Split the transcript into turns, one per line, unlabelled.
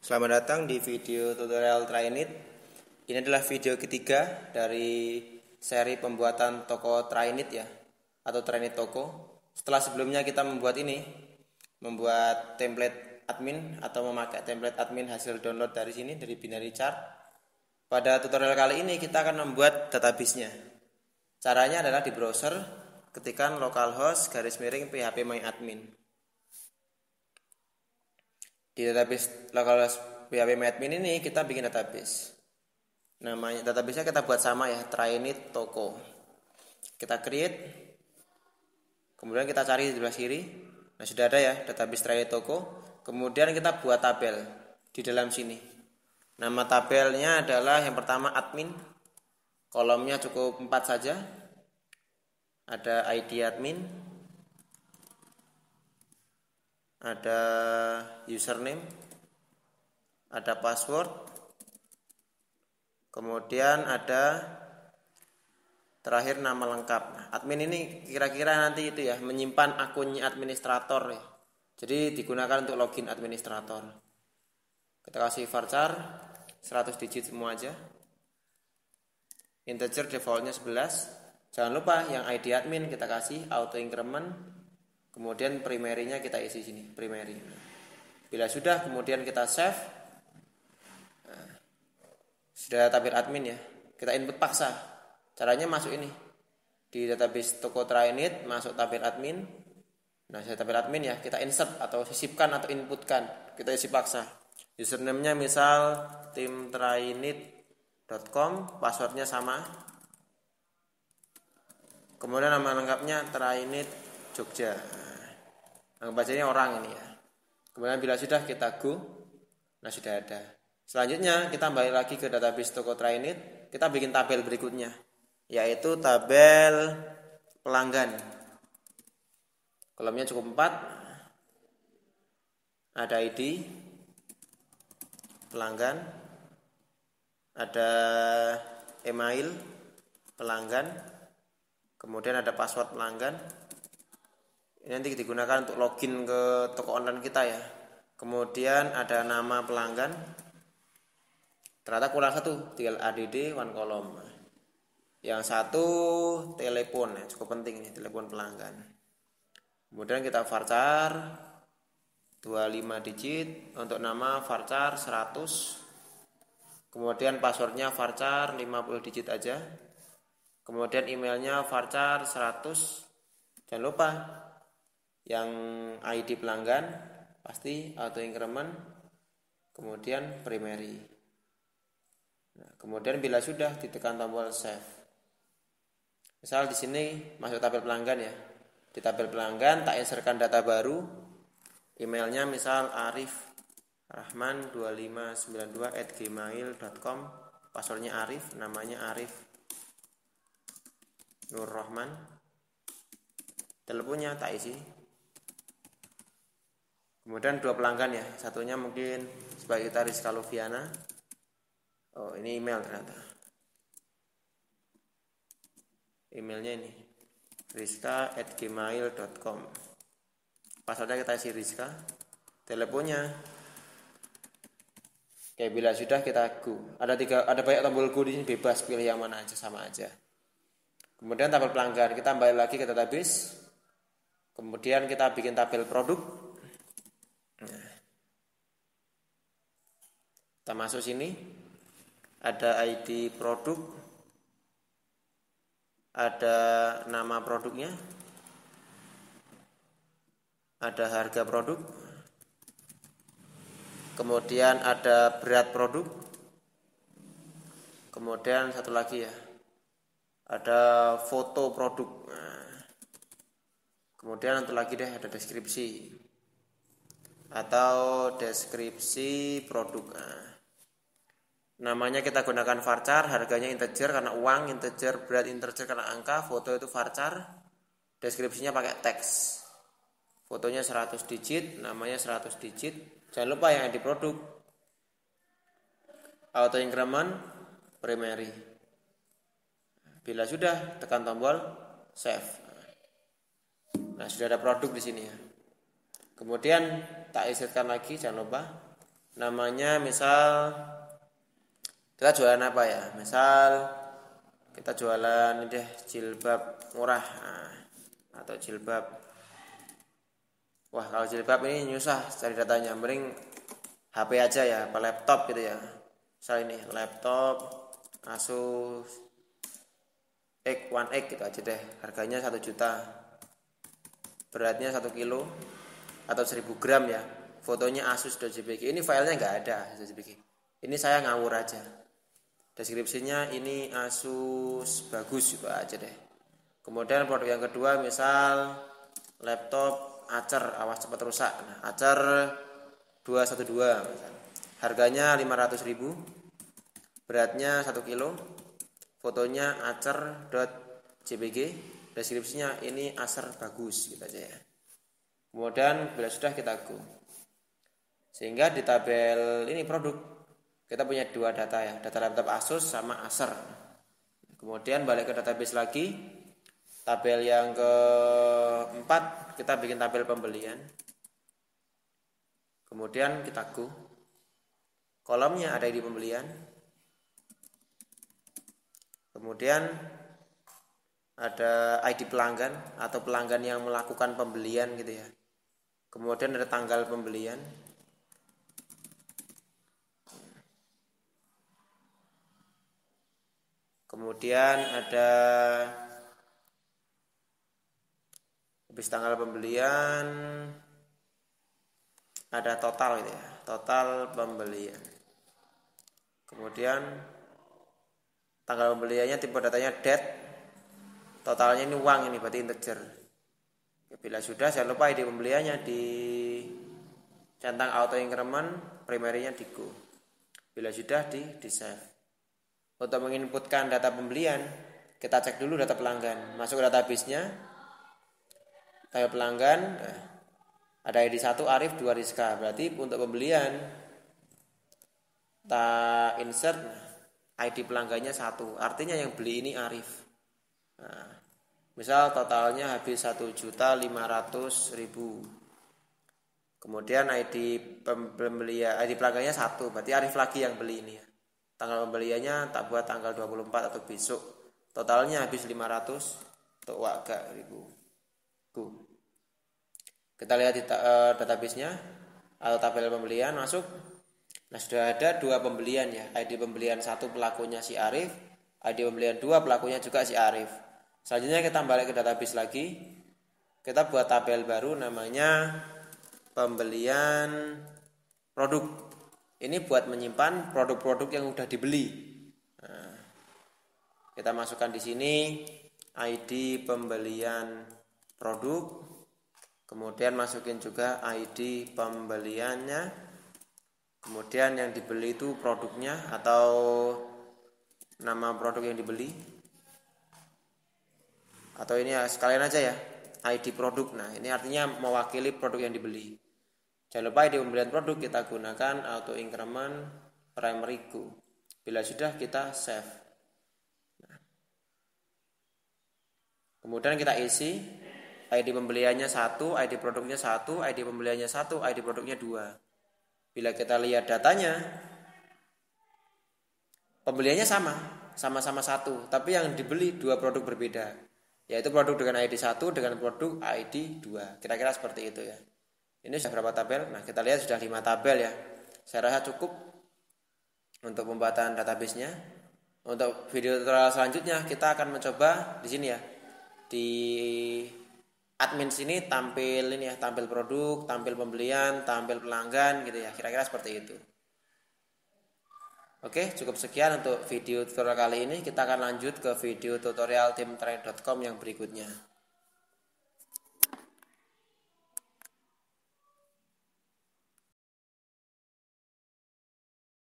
Selamat datang di video tutorial Trinit. Ini adalah video ketiga dari seri pembuatan toko Trinit ya, atau Trinit Toko. Setelah sebelumnya kita membuat template admin atau memakai template admin hasil download dari sini, dari binary chart. Pada tutorial kali ini kita akan membuat database-nya. Caranya adalah di browser, ketikkan localhost /phpMyAdmin. Di database localhost phpMyAdmin ini kita bikin database. Namanya database-nya kita buat sama ya, Trinit Toko. Kita create. Kemudian kita cari di sebelah kiri. Nah, sudah ada ya database Trinit Toko. Kemudian kita buat tabel di dalam sini. Nama tabelnya adalah yang pertama admin. Kolomnya cukup 4 saja. Ada ID admin, ada username, ada password, kemudian ada terakhir nama lengkap. Nah, admin ini kira-kira nanti itu ya, menyimpan akunnya administrator ya. Jadi digunakan untuk login administrator. Kita kasih varchar 100 digit semua aja. Integer defaultnya 11. Jangan lupa yang ID admin kita kasih auto increment. Kemudian primary-nya kita isi sini, primary. Bila sudah, kemudian kita save. Nah, sudah tabel admin ya. Kita input paksa. Caranya masuk ini. Di database toko Trinit, masuk tabel admin. Nah, saya tabel admin ya, kita insert atau sisipkan atau inputkan. Kita isi paksa. Username-nya misal timtrinit.com, passwordnya sama. Kemudian nama lengkapnya Trinit Jogja. Anggap aja ini orang ini ya. Kemudian bila sudah kita go. Nah, sudah ada. Selanjutnya kita kembali lagi ke database toko Trinit. Kita bikin tabel berikutnya, yaitu tabel pelanggan. Kolomnya cukup 4. Ada ID pelanggan, ada email pelanggan, kemudian ada password pelanggan. Ini nanti digunakan untuk login ke toko online kita ya. Kemudian ada nama pelanggan. Ternyata kurang satu, tinggal ADD one column. Yang satu telepon ya, cukup penting nih, telepon pelanggan. Kemudian kita varchar 25 digit, untuk nama varchar 100. Kemudian passwordnya varchar 50 digit aja. Kemudian emailnya varchar 100. Jangan lupa yang ID pelanggan pasti auto increment, kemudian primary. Nah, kemudian bila sudah ditekan tombol save. Misal di sini masuk tabel pelanggan ya. Di tabel pelanggan tak insertkan data baru. Emailnya misal arifrahman2592@gmail.com. Passwordnya Arif, namanya Arif Nur Rahman. Teleponnya tak isi. Kemudian 2 pelanggan ya. Satunya mungkin sebagai kita Rizka Lufiana. Oh, ini email ternyata. Emailnya ini rizka@gmail.com. Passwordnya kita isi Rizka. Teleponnya. Oke, bila sudah kita go. Ada banyak tombol go di sini, bebas pilih yang mana aja, sama aja. Kemudian tabel pelanggan, kita kembali lagi ke database. Kemudian kita bikin tabel produk. Nah, kita masuk sini. Ada ID produk. Ada nama produknya. Ada harga produk. Kemudian ada berat produk. Kemudian satu lagi ya, ada foto produk. Nah, kemudian satu lagi deh, ada deskripsi atau deskripsi produk. Nah, namanya kita gunakan varchar, harganya integer karena uang, integer, berat integer karena angka, foto itu varchar, deskripsinya pakai teks. Fotonya 100 digit, namanya 100 digit. Jangan lupa yang di produk. Auto increment, primary. Bila sudah, tekan tombol save. Nah, sudah ada produk di sini ya. Kemudian tak insertkan lagi, jangan lupa. namanya misal kita jualan apa ya, misal kita jualan ini deh jilbab murah, atau jilbab, wah kalau jilbab ini nyusah cari datanya, mending HP aja ya, apa laptop gitu ya. Misal ini laptop Asus X1X gitu aja deh, harganya 1 juta, beratnya 1 kilo atau 1000 gram ya, fotonya asus.jpg. Ini filenya nggak ada .jpg, ini saya ngawur aja. Deskripsinya ini Asus bagus gitu aja deh. Kemudian produk yang kedua misal laptop Acer, awas cepat rusak. Nah, Acer 212 misal. Harganya 500.000, beratnya 1 kilo, fotonya acer.jpg, deskripsinya ini Acer bagus gitu aja ya. Kemudian bila sudah kita go, sehingga di tabel ini produk kita punya 2 data ya, data laptop Asus sama Acer. Kemudian balik ke database lagi, tabel yang keempat kita bikin tabel pembelian. Kemudian kita go, kolomnya ada di pembelian, kemudian ada ID pelanggan atau pelanggan yang melakukan pembelian gitu ya. Kemudian ada tanggal pembelian. Kemudian ada habis tanggal pembelian ada total gitu ya, total pembelian. Kemudian tanggal pembeliannya tipe datanya date, totalnya ini uang, ini berarti integer. Bila sudah, jangan lupa ID pembeliannya di centang auto increment, primernya di go. Bila sudah di save. Untuk menginputkan data pembelian, kita cek dulu data pelanggan. Masuk ke database-nya, tabel pelanggan, ada ID 1 Arif, 2 Rizka. Berarti untuk pembelian kita insert ID pelanggannya 1. Artinya yang beli ini Arif. Nah, misal totalnya habis 1.500.000. Kemudian ID pembelian, ID pelanggannya 1, berarti Arif lagi yang beli ini ya. Tanggal pembeliannya tak buat tanggal 24 atau besok. Totalnya habis 500 untuk warga ribu. Kita lihat di database-nya atau tabel pembelian, masuk. Nah, sudah ada 2 pembelian ya. ID pembelian 1 pelakunya si Arif, ID pembelian 2 pelakunya juga si Arif. Selanjutnya kita balik ke database lagi. Kita buat tabel baru namanya pembelian produk. Ini buat menyimpan produk-produk yang udah dibeli. Nah, kita masukkan di sini ID pembelian produk. Kemudian masukin juga ID pembeliannya. Kemudian yang dibeli itu produknya atau nama produk yang dibeli. Atau ini ya, sekalian aja ya, ID produk. Nah, ini artinya mewakili produk yang dibeli. Jangan lupa ID pembelian produk kita gunakan auto increment primary go. Bila sudah kita save. Nah, kemudian kita isi ID pembeliannya 1, ID produknya 1, ID pembeliannya 1, ID produknya 2. Bila kita lihat datanya, pembeliannya sama-sama 1, tapi yang dibeli 2 produk berbeda, yaitu produk dengan ID 1 dengan produk ID 2. Kira-kira seperti itu ya. Ini sudah berapa tabel? Nah, kita lihat sudah 5 tabel ya. Saya rasa cukup untuk pembuatan database-nya. Untuk video tutorial selanjutnya kita akan mencoba di sini ya. Di admin sini tampil ini ya, tampil produk, tampil pembelian, tampil pelanggan gitu ya. Kira-kira seperti itu. Oke, cukup sekian untuk video tutorial kali ini. Kita akan lanjut ke video tutorial timtrade.com yang berikutnya.